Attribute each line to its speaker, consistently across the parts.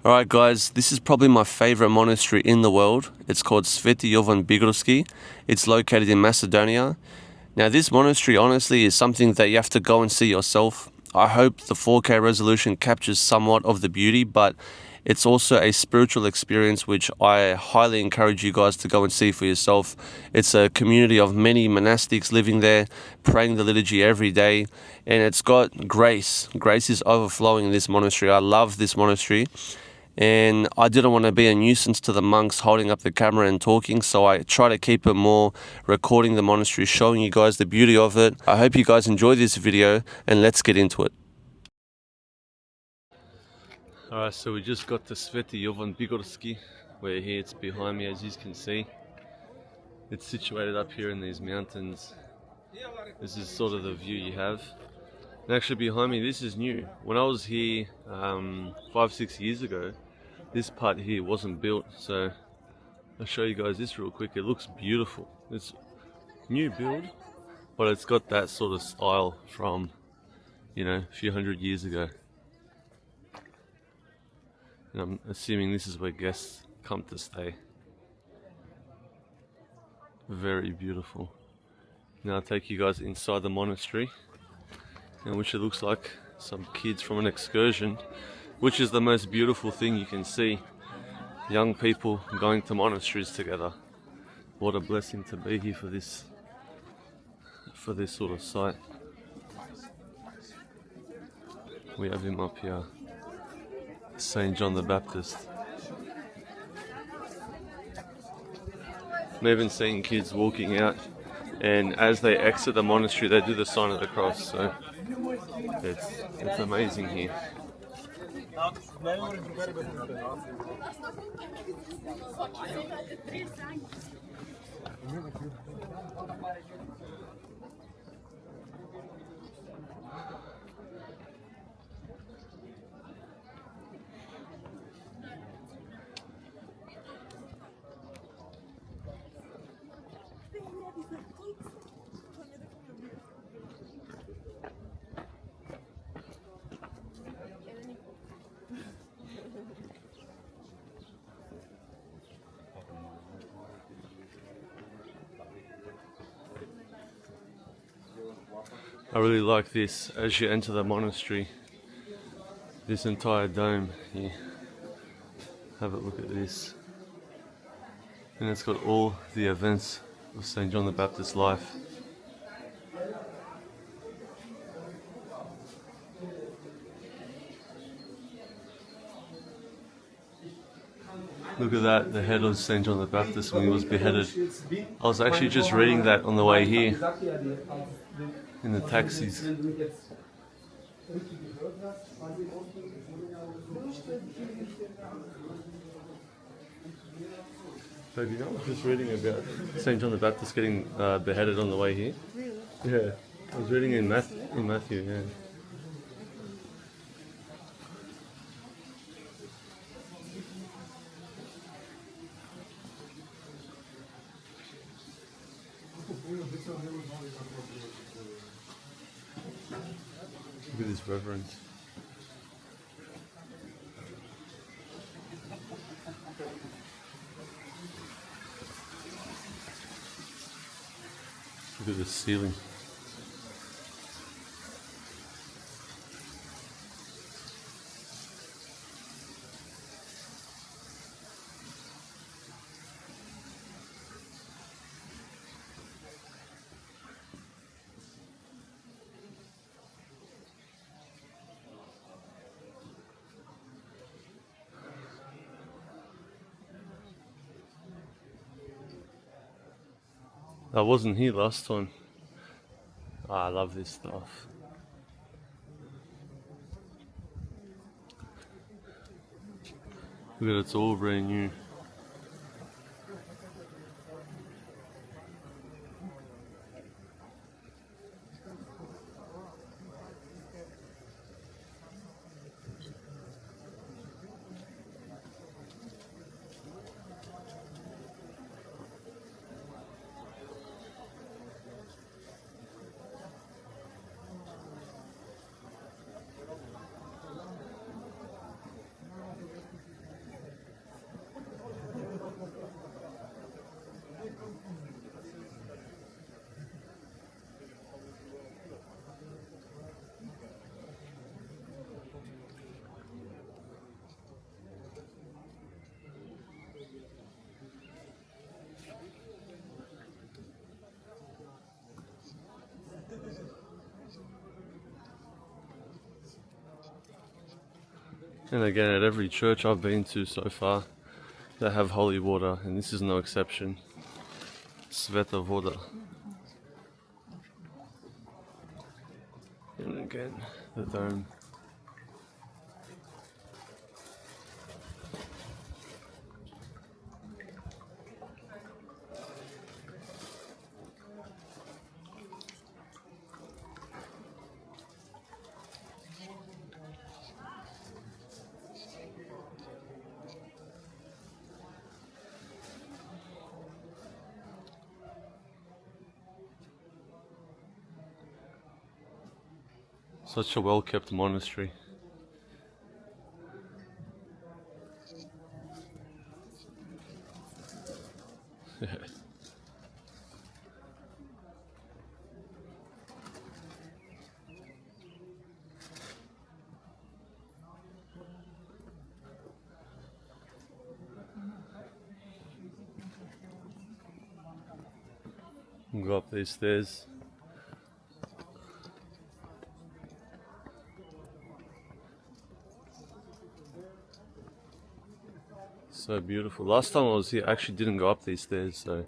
Speaker 1: Alright guys, this is probably my favorite monastery in the world. It's called Svetan. It's located in Macedonia. Now this monastery honestly is something that you have to go and see yourself. I hope the 4K resolution captures somewhat of the beauty, but it's also a spiritual experience which I highly encourage you guys to go and see for yourself. It's a community of many monastics living there, praying the liturgy every day, and it's got grace. Grace is overflowing in this monastery. I love this monastery. And I didn't want to be a nuisance to the monks holding up the camera and talking, so I try to keep it more recording the monastery, showing you guys the beauty of it. I hope you guys enjoy this video, and let's get into it. Alright, so we just got to Svetan, where here it's behind me, as you can see. It's situated up here in these mountains. This is sort of the view you have. And actually behind me, this is new. When I was here 5-6 years ago, this part here wasn't built, so I'll show you guys this real quick. It looks beautiful. It's new build, but it's got that sort of style from, you know, a few hundred years ago. And I'm assuming this is where guests come to stay. Very beautiful. Now I'll take you guys inside the monastery, in which it looks like some kids from an excursion, which is the most beautiful thing you can see. Young people going to monasteries together. What a blessing to be here for this sort of site. We have him up here, Saint John the Baptist. I'm even seeing kids walking out, and as they exit the monastery they do the sign of the cross, so it's amazing here. I really like this as you enter the monastery, this entire dome here. Have a look at this. And it's got all the events of St. John the Baptist's life. Look at that, the head of St. John the Baptist when he was beheaded. I was actually just reading that on the way here, in the taxis. Babe, you know, I was just reading about St. John the Baptist getting beheaded on the way here.
Speaker 2: Really?
Speaker 1: Yeah, I was reading in Matthew, yeah. Look at this reverence. Look at the ceiling. I wasn't here last time. I love this stuff. Look at it, it's all brand new. And again, at every church I've been to so far, they have holy water, and this is no exception. Sveta voda. And again, the dome. Such a well-kept monastery. We'll go up these stairs. So beautiful. Last time I was here, I actually didn't go up these stairs, so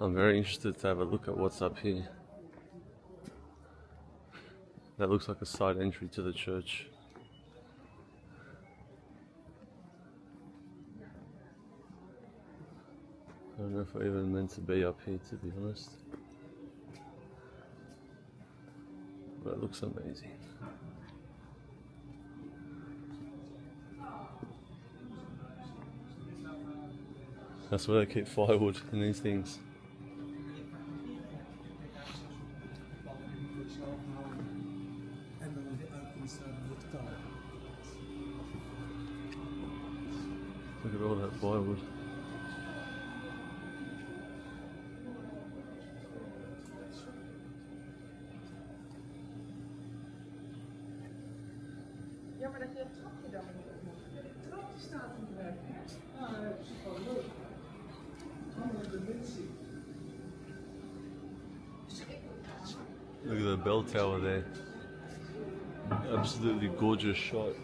Speaker 1: I'm very interested to have a look at what's up here. That looks like a side entry to the church. I don't know if we're even meant to be up here, to be honest. But it looks amazing. That's where they keep firewood in these things. Look at all that firewood.
Speaker 2: Ja, maar dat je het trapje dan niet op moet. Het trapje staat in de weg, hè? Ah, dat is gewoon leuk.
Speaker 1: Look at the bell tower there. Absolutely gorgeous shot.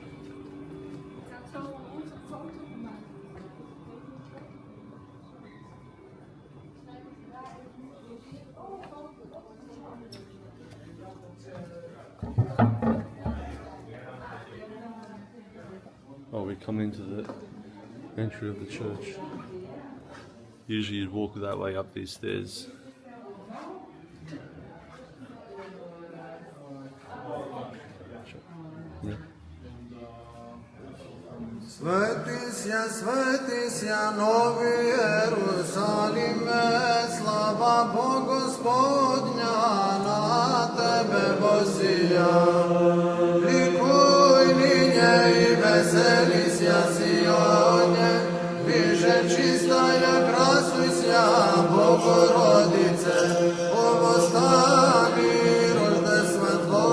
Speaker 1: Oh, we come into the entry of the church. Usually you'd walk that way up these stairs. Yeah.
Speaker 3: Svetися, Novi Jerusalime, slava Bogu Gospodnja, na tebe vosija. Likuj ninje i veselися Sionje, viže čistaya krasujся, Bogorodice, povostani, rožde svetlo.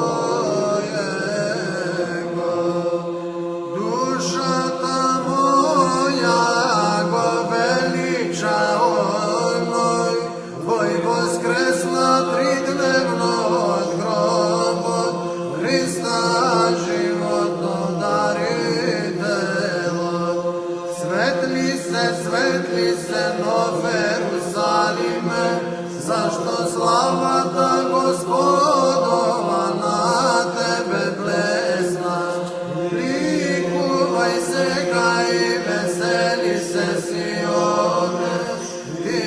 Speaker 3: Светли се, Нов Ерусалиме, zašto slava ta Gospodova na tebe blesna. Likuvaj se ga i veseli se Sione, ti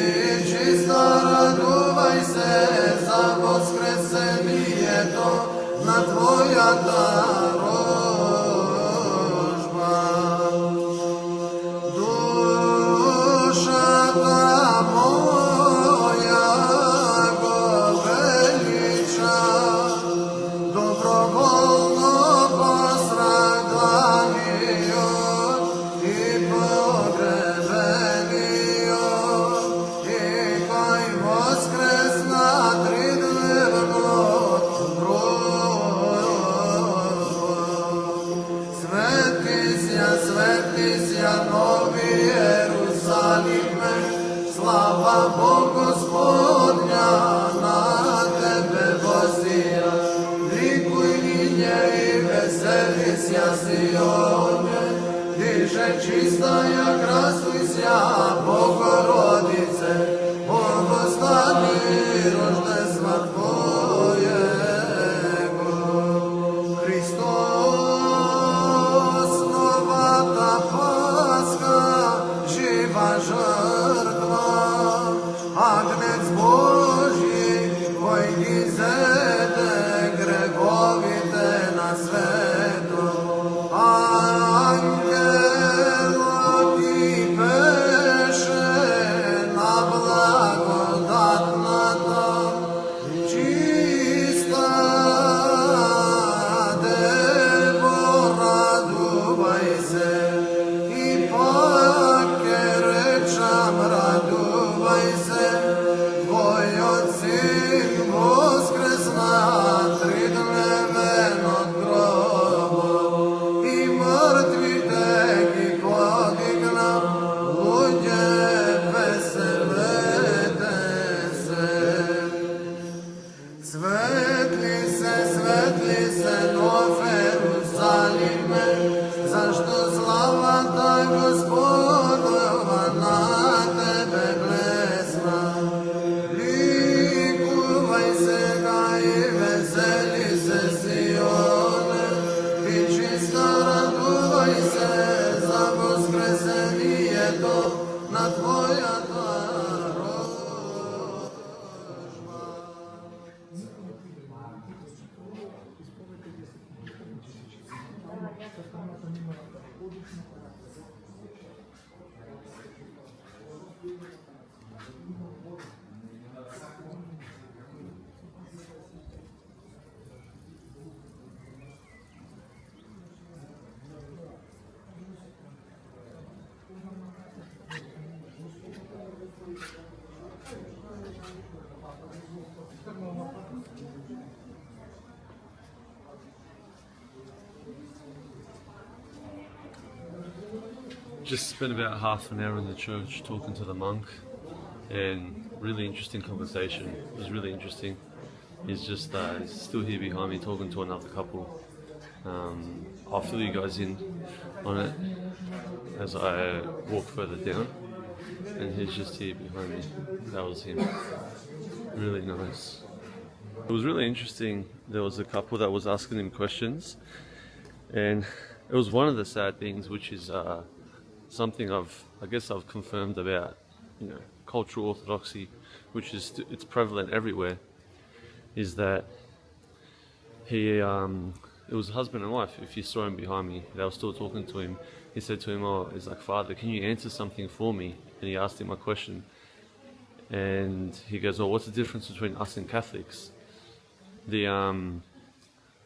Speaker 3: čista raduvaj se za voskresenje to na tvoja darožba. Novi Jerusalime, slava Bogu Gospodnja, na tebe vosija. Likuj ninje i veselися Sione. Тише чистая, красуйся, Богородице, Богостани, рождество Твоего. Христос, новата Пасха, жива жертва, Агнец Божий, пойди зеде греховите на свету. Ангело ти пеше на благодатната, чиста Дево, радувайся, и паке речам радувайся, Твой Син воскресна тридневен от гроба, и мъртвите ги подигна, луѓе веселете се. Светли се, нов Ерусалиме, зашто славата Господова на тебе блесна. Ликувай сега и весели се, Сионе, и чиста радувай се за воскресението на Твоята рожба.
Speaker 1: Just spent about half an hour in the church talking to the monk, and really interesting conversation. It was really interesting. He's just he's still here behind me talking to another couple. I'll fill you guys in on it as I walk further down, and he's just here behind me. That was him. Really nice. It was really interesting. There was a couple that was asking him questions, and it was one of the sad things, which is something I guess I've confirmed about, cultural orthodoxy, which is it's prevalent everywhere, is that it was husband and wife. If you saw him behind me, they were still talking to him. He said to him, he's like, Father, can you answer something for me? And he asked him a question, and he goes, what's the difference between us and Catholics?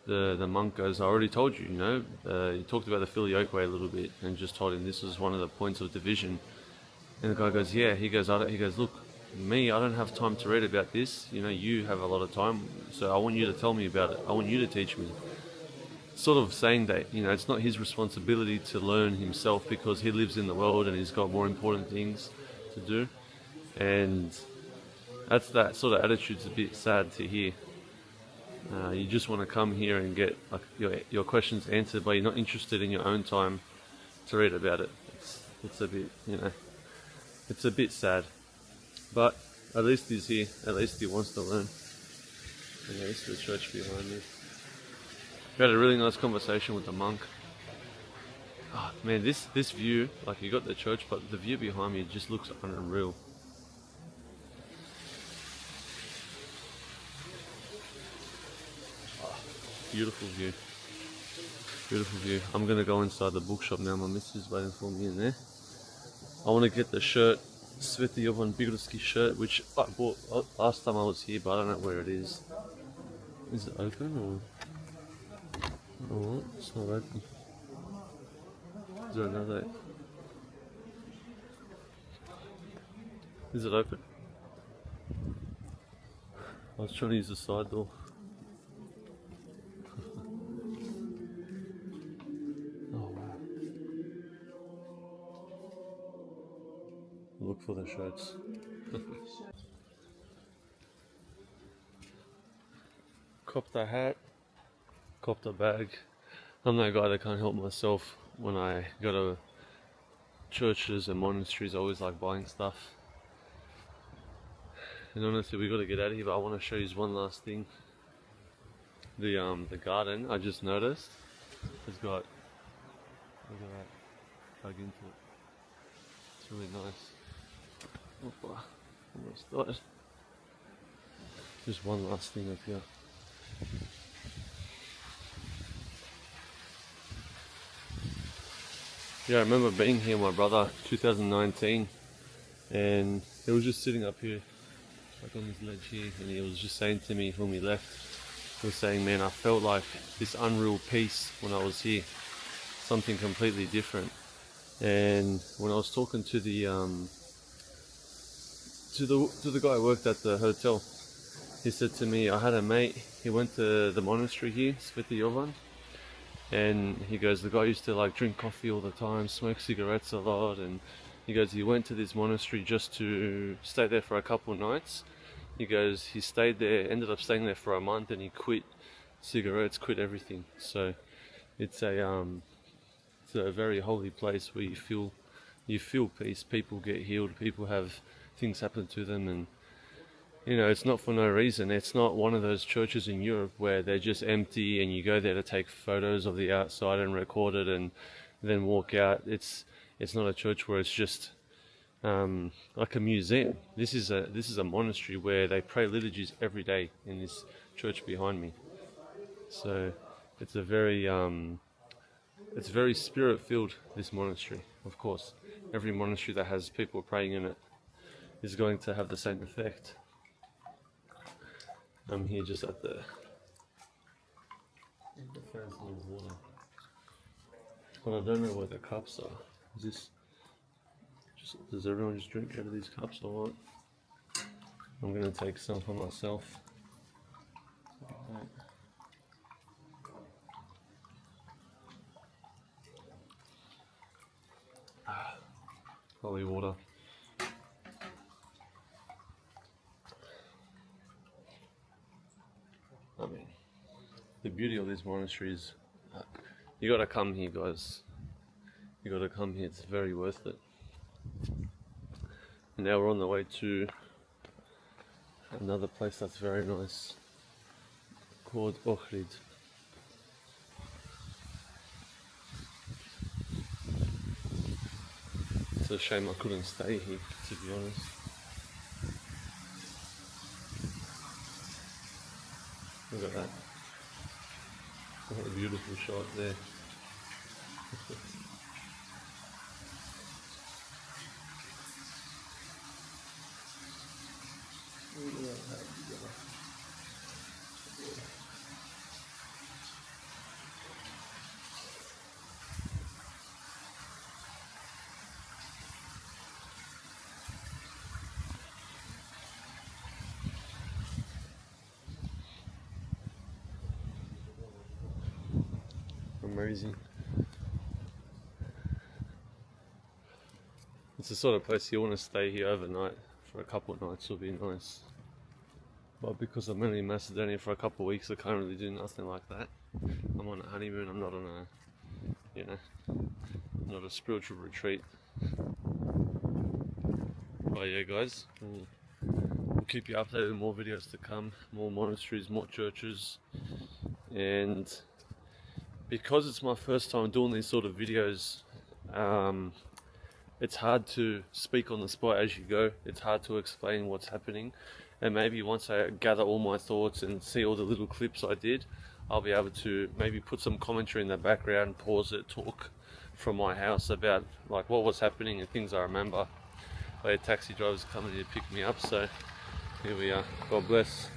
Speaker 1: The monk goes, I already told you, he talked about the filioque a little bit and just told him this was one of the points of division. And the guy goes, yeah. He goes, look, me, I don't have time to read about this. You have a lot of time, so I want you to tell me about it. I want you to teach me. Sort of saying that, it's not his responsibility to learn himself because he lives in the world and he's got more important things to do. And that sort of attitude's a bit sad to hear. You just want to come here and get your questions answered, but you're not interested in your own time to read about it. It's a bit, it's a bit sad. But at least he's here. At least he wants to learn. And yeah, this is the church behind me. We had a really nice conversation with the monk. Oh, man, this view, you got the church, but the view behind me just looks unreal. Beautiful view. Beautiful view. I'm going to go inside the bookshop now. My missus is waiting for me in there. I want to get the shirt, Svetan shirt, which I bought last time I was here, but I don't know where it is. Is it open or? Oh, what? It's not open. Is there another? Is it open? I was trying to use the side door. Look for the shirts. Copped a hat, copped a bag. I'm that guy that can't help myself when I gotta churches and monasteries, I always like buying stuff. And honestly, we got to get out of here, but I want to show you one last thing. The garden, I just noticed, has got, look at that, plug into it. It's really nice. Opa, almost died. Just one last thing up here. Yeah, I remember being here, my brother, 2019, and he was just sitting up here, like on this ledge here, and he was just saying to me when we left, he was saying, man, I felt like this unreal peace when I was here, something completely different. And when I was talking to the guy who worked at the hotel, he said to me, I had a mate, he went to the monastery here, Svetan, and he goes, the guy used to like drink coffee all the time, smoke cigarettes a lot, and he goes, he went to this monastery just to stay there for a couple of nights. He goes, he stayed there, ended up staying there for a month, and he quit cigarettes, quit everything. So it's a very holy place where you feel peace. People get healed, people have things happen to them, and you know, it's not for no reason. It's not one of those churches in Europe where they're just empty and you go there to take photos of the outside and record it and then walk out. It's not a church where it's just like a museum. This is a monastery where they pray liturgies every day in this church behind me. So it's very spirit filled, this monastery. Of course, every monastery that has people praying in it is going to have the same effect. I'm here just at the fancy little water, but I don't know where the cups are. Does everyone just drink out of these cups or what? I'm gonna take some for myself. Holy water. I mean, the beauty of this monastery is, you gotta come here, guys. You gotta come here, it's very worth it. And now we're on the way to another place that's very nice, called Ohrid. It's a shame I couldn't stay here, to be honest. Look at that. What a beautiful shot there. Amazing. It's the sort of place you want to stay here overnight for a couple of nights would be nice. But because I'm only in Macedonia for a couple of weeks, I can't really do nothing like that. I'm on a honeymoon, I'm not on a, you know, not a spiritual retreat. But yeah guys, we'll keep you updated with more videos to come, more monasteries, more churches, and because it's my first time doing these sort of videos, it's hard to speak on the spot as you go. It's hard to explain what's happening, and maybe once I gather all my thoughts and see all the little clips I did, I'll be able to maybe put some commentary in the background, pause it, talk from my house about like what was happening and things I remember. But taxi drivers coming here to pick me up, so here we are. God bless.